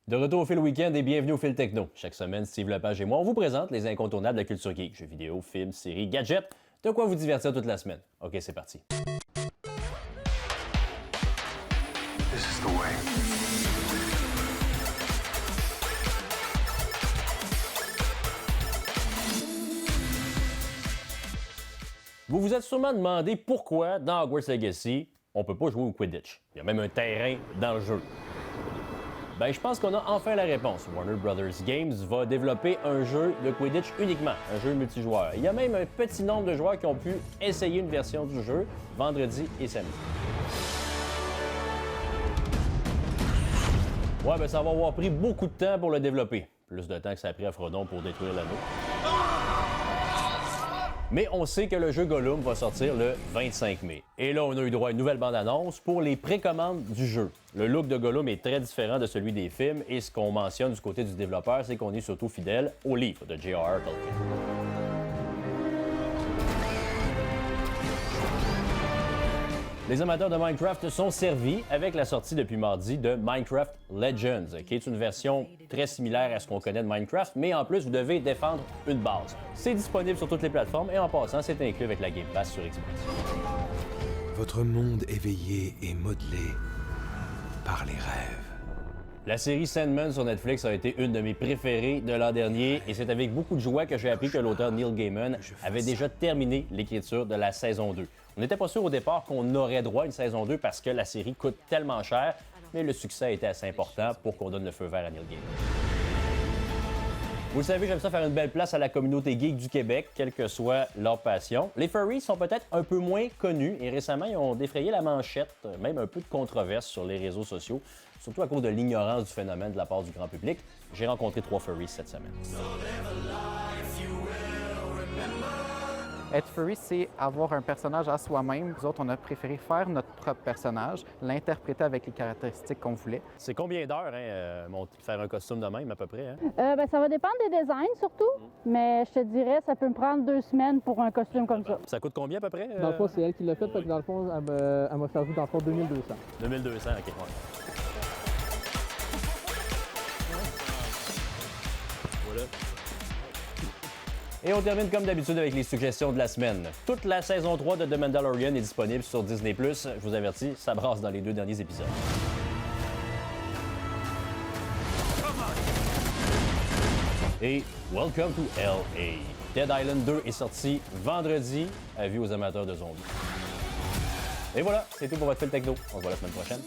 De retour au Fil Week-end et bienvenue au Fil Techno. Chaque semaine, Steve Lepage et moi, on vous présente les incontournables de la culture geek, jeux vidéo, films, séries, gadgets, de quoi vous divertir toute la semaine. Ok, c'est parti. This is the way. Vous vous êtes sûrement demandé pourquoi, dans Hogwarts Legacy, on peut pas jouer au Quidditch. Il y a même un terrain dans le jeu. Ben, je pense qu'on a enfin la réponse. Warner Brothers Games va développer un jeu de Quidditch uniquement, un jeu multijoueur. Il y a même un petit nombre de joueurs qui ont pu essayer une version du jeu vendredi et samedi. Ouais, ben ça va avoir pris beaucoup de temps pour le développer. Plus de temps que ça a pris à Frodon pour détruire l'anneau. Mais on sait que le jeu Gollum va sortir le 25 mai. Et là, on a eu droit à une nouvelle bande-annonce pour les précommandes du jeu. Le look de Gollum est très différent de celui des films et ce qu'on mentionne du côté du développeur, c'est qu'on est surtout fidèle au livre de J.R.R. Tolkien. Les amateurs de Minecraft sont servis avec la sortie depuis mardi de Minecraft Legends, qui est une version très similaire à ce qu'on connaît de Minecraft, mais en plus, vous devez défendre une base. C'est disponible sur toutes les plateformes et en passant, c'est inclus avec la Game Pass sur Xbox. Votre monde éveillé est modelé par les rêves. La série Sandman sur Netflix a été une de mes préférées de l'an dernier et c'est avec beaucoup de joie que j'ai appris que l'auteur Neil Gaiman avait déjà terminé l'écriture de la saison 2. On n'était pas sûr au départ qu'on aurait droit à une saison 2 parce que la série coûte tellement cher, mais le succès a été assez important pour qu'on donne le feu vert à Neil Gaiman. Vous le savez, j'aime ça faire une belle place à la communauté geek du Québec, quelle que soit leur passion. Les furries sont peut-être un peu moins connus et récemment, ils ont défrayé la manchette, même un peu de controverse sur les réseaux sociaux, surtout à cause de l'ignorance du phénomène de la part du grand public. J'ai rencontré 3 furries cette semaine. Être furry, c'est avoir un personnage à soi-même. Nous autres, on a préféré faire notre propre personnage, l'interpréter avec les caractéristiques qu'on voulait. C'est combien d'heures, faire un costume de même, à peu près? Hein? Ça va dépendre des designs, surtout. Mais je te dirais, ça peut me prendre 2 semaines pour un costume comme ça. Ça coûte combien, à peu près? Dans le fond, c'est elle qui l'a fait, fait que dans le fond, elle m'a servi dans le fond 2200. 2200, OK. Ouais. Voilà. Et on termine comme d'habitude avec les suggestions de la semaine. Toute la saison 3 de The Mandalorian est disponible sur Disney+. Je vous avertis, ça brasse dans les 2 derniers épisodes. Et Welcome to L.A. Dead Island 2 est sorti vendredi, avis aux amateurs de zombies. Et voilà, c'est tout pour votre fil techno. On se voit la semaine prochaine.